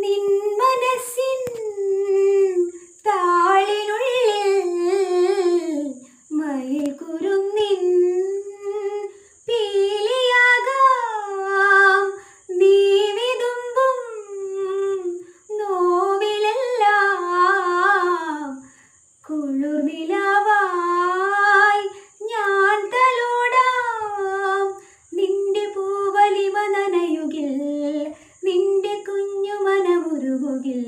നിൻ മനസ്സിൻ താളിനുള്ളിൽ മയിൽക്കുരുന്നിൻ പീലിയാകാം നീ വിതുമ്പും നോവിലെല്ലാം കുളിർനിലാവായി ഞാൻ തലോടാം നിന്റെ പൂവലിമ നനയുകിൽ നിന്റെ കുഞ്ഞു മനമുരുകുകിൽ